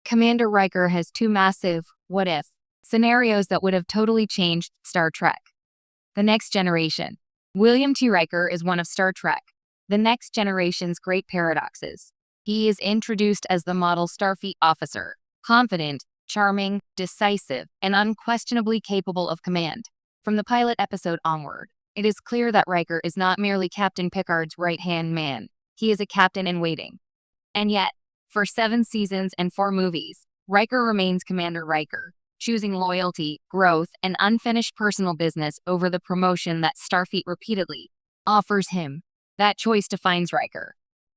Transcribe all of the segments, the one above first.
Commander Riker has two massive what-if scenarios that would have totally changed Star Trek. The Next Generation. William T. Riker is one of Star Trek, The Next Generation's great paradoxes. He is introduced as the model Starfleet officer, confident, charming, decisive, and unquestionably capable of command. From the pilot episode onward, it is clear that Riker is not merely Captain Picard's right-hand man. He is a captain in waiting. And yet, for 7 seasons and 4 movies, Riker remains Commander Riker, choosing loyalty, growth, and unfinished personal business over the promotion that Starfleet repeatedly offers him. That choice defines Riker.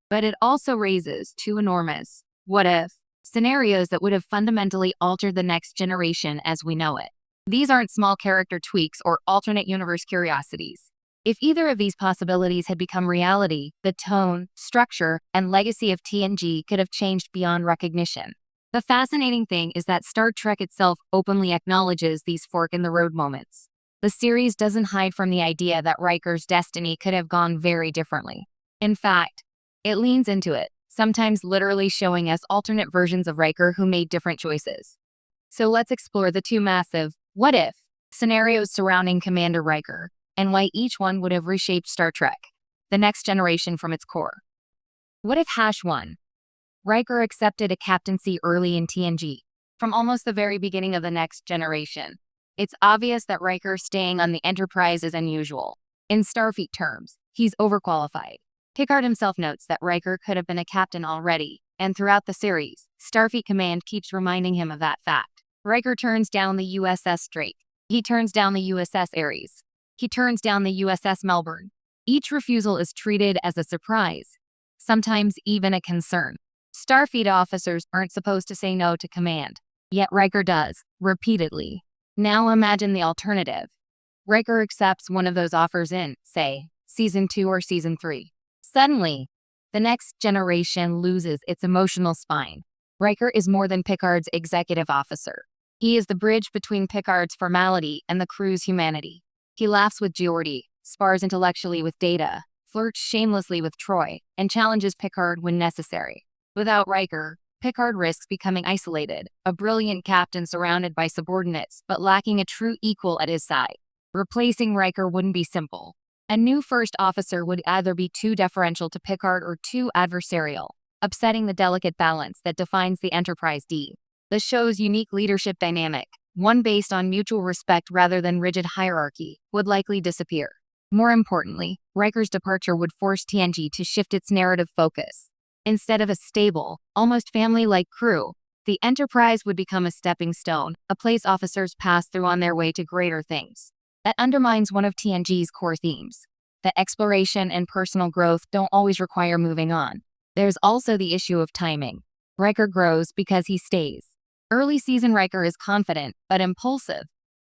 But it also raises 2 enormous what-if scenarios that would have fundamentally altered the next generation as we know it. These aren't small character tweaks or alternate universe curiosities. If either of these possibilities had become reality, the tone, structure, and legacy of TNG could have changed beyond recognition. The fascinating thing is that Star Trek itself openly acknowledges these fork-in-the-road moments. The series doesn't hide from the idea that Riker's destiny could have gone very differently. In fact, it leans into it, sometimes literally showing us alternate versions of Riker who made different choices. So let's explore the 2 massive what-if scenarios surrounding Commander Riker, and why each one would have reshaped Star Trek, The Next Generation from its core. What if #1? Riker accepted a captaincy early in TNG. From almost the very beginning of The Next Generation, it's obvious that Riker staying on the Enterprise is unusual. In Starfleet terms, he's overqualified. Picard himself notes that Riker could have been a captain already, and throughout the series, Starfleet Command keeps reminding him of that fact. Riker turns down the USS Drake. He turns down the USS Ares. He turns down the USS Melbourne. Each refusal is treated as a surprise, sometimes even a concern. Starfleet officers aren't supposed to say no to command, yet Riker does, repeatedly. Now imagine the alternative. Riker accepts one of those offers in, say, Season 2 or Season 3. Suddenly, The Next Generation loses its emotional spine. Riker is more than Picard's executive officer. He is the bridge between Picard's formality and the crew's humanity. He laughs with Geordi, spars intellectually with Data, flirts shamelessly with Troy, and challenges Picard when necessary. Without Riker, Picard risks becoming isolated, a brilliant captain surrounded by subordinates but lacking a true equal at his side. Replacing Riker wouldn't be simple. A new first officer would either be too deferential to Picard or too adversarial, upsetting the delicate balance that defines the Enterprise D. The show's unique leadership dynamic, one based on mutual respect rather than rigid hierarchy, would likely disappear. More importantly, Riker's departure would force TNG to shift its narrative focus. Instead of a stable, almost family-like crew, the Enterprise would become a stepping stone, a place officers pass through on their way to greater things. That undermines one of TNG's core themes. That exploration and personal growth don't always require moving on. There's also the issue of timing. Riker grows because he stays. Early season Riker is confident, but impulsive,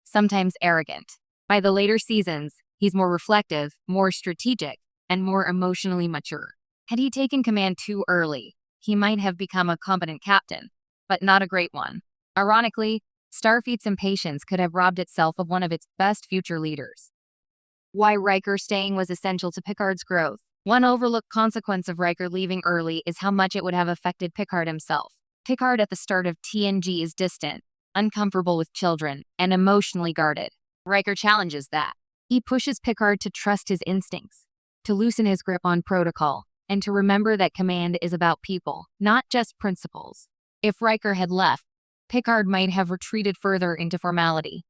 sometimes arrogant. By the later seasons, he's more reflective, more strategic, and more emotionally mature. Had he taken command too early, he might have become a competent captain, but not a great one. Ironically, Starfleet's impatience could have robbed itself of one of its best future leaders. Why Riker staying was essential to Picard's growth. One overlooked consequence of Riker leaving early is how much it would have affected Picard himself. Picard at the start of TNG is distant, uncomfortable with children, and emotionally guarded. Riker challenges that. He pushes Picard to trust his instincts, to loosen his grip on protocol, and to remember that command is about people, not just principles. If Riker had left, Picard might have retreated further into formality.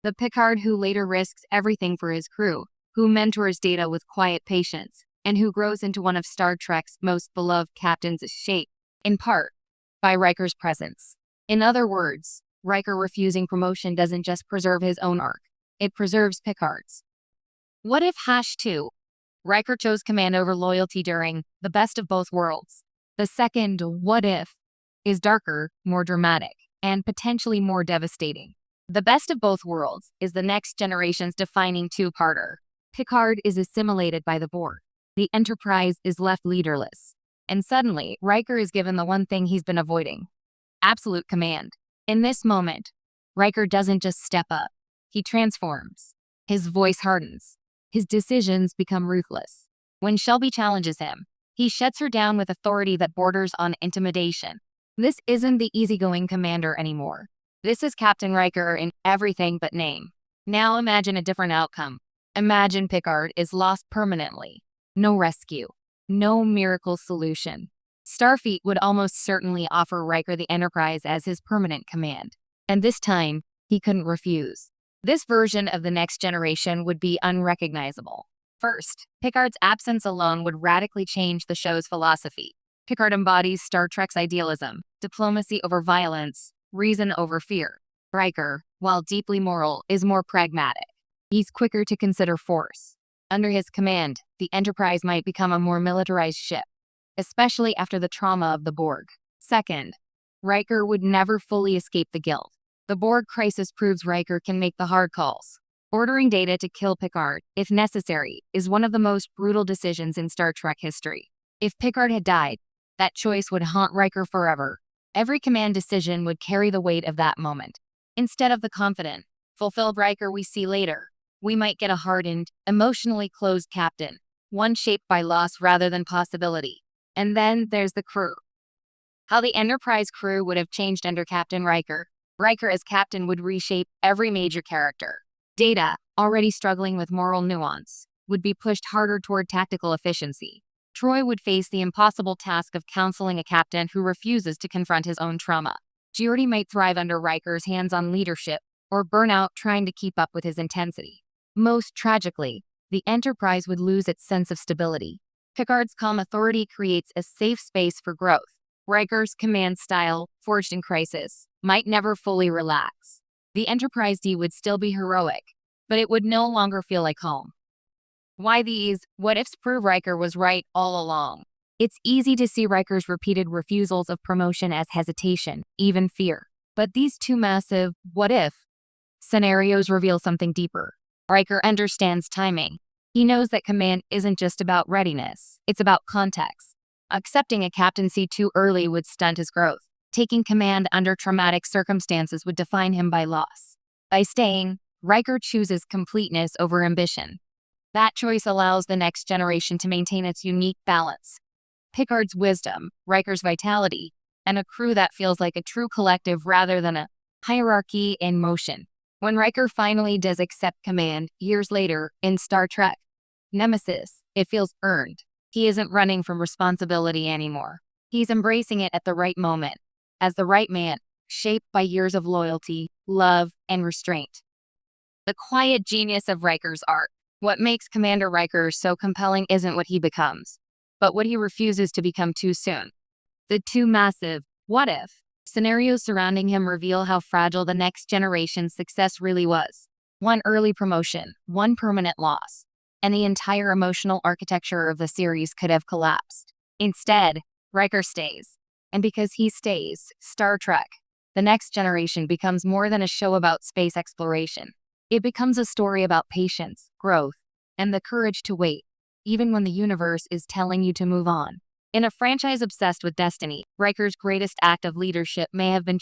The Picard who later risks everything for his crew, who mentors Data with quiet patience, and who grows into one of Star Trek's most beloved captains is shaped, in part, by Riker's presence. In other words, Riker refusing promotion doesn't just preserve his own arc, it preserves Picard's. What if #2? Riker chose command over loyalty during The Best of Both Worlds. The second what if is darker, more dramatic, and potentially more devastating. The Best of Both Worlds is the Next Generation's defining 2-parter. Picard is assimilated by the Borg. The Enterprise is left leaderless. And suddenly, Riker is given the one thing he's been avoiding: absolute command. In this moment, Riker doesn't just step up. He transforms. His voice hardens. His decisions become ruthless. When Shelby challenges him, he shuts her down with authority that borders on intimidation. This isn't the easygoing commander anymore. This is Captain Riker in everything but name. Now imagine a different outcome. Imagine Picard is lost permanently. No rescue. No miracle solution. Starfleet would almost certainly offer Riker the Enterprise as his permanent command. And this time, he couldn't refuse. This version of the next generation would be unrecognizable. First, Picard's absence alone would radically change the show's philosophy. Picard embodies Star Trek's idealism, diplomacy over violence, reason over fear. Riker, while deeply moral, is more pragmatic. He's quicker to consider force. Under his command, the Enterprise might become a more militarized ship, especially after the trauma of the Borg. Second, Riker would never fully escape the guilt. The Borg crisis proves Riker can make the hard calls. Ordering Data to kill Picard, if necessary, is one of the most brutal decisions in Star Trek history. If Picard had died, that choice would haunt Riker forever. Every command decision would carry the weight of that moment. Instead of the confident, fulfilled Riker we see later, we might get a hardened, emotionally closed captain, one shaped by loss rather than possibility. And then there's the crew. How the Enterprise crew would have changed under Captain Riker. Riker as captain would reshape every major character. Data, already struggling with moral nuance, would be pushed harder toward tactical efficiency. Troy would face the impossible task of counseling a captain who refuses to confront his own trauma. Geordi might thrive under Riker's hands-on leadership, or burn out trying to keep up with his intensity. Most tragically, the Enterprise would lose its sense of stability. Picard's calm authority creates a safe space for growth. Riker's command style, forged in crisis, might never fully relax. The Enterprise D would still be heroic, but it would no longer feel like home. Why these what-ifs prove Riker was right all along? It's easy to see Riker's repeated refusals of promotion as hesitation, even fear. But these two massive what-if scenarios reveal something deeper. Riker understands timing. He knows that command isn't just about readiness, it's about context. Accepting a captaincy too early would stunt his growth. Taking command under traumatic circumstances would define him by loss. By staying, Riker chooses completeness over ambition. That choice allows the next generation to maintain its unique balance. Picard's wisdom, Riker's vitality, and a crew that feels like a true collective rather than a hierarchy in motion. When Riker finally does accept command, years later, in Star Trek Nemesis, it feels earned. He isn't running from responsibility anymore. He's embracing it at the right moment, as the right man, shaped by years of loyalty, love, and restraint. The quiet genius of Riker's arc. What makes Commander Riker so compelling isn't what he becomes, but what he refuses to become too soon. The two massive what-if scenarios surrounding him reveal how fragile the next generation's success really was. One early promotion, one permanent loss, and the entire emotional architecture of the series could have collapsed. Instead, Riker stays. And because he stays, Star Trek, The Next Generation becomes more than a show about space exploration. It becomes a story about patience, growth, and the courage to wait, even when the universe is telling you to move on. In a franchise obsessed with destiny, Riker's greatest act of leadership may have been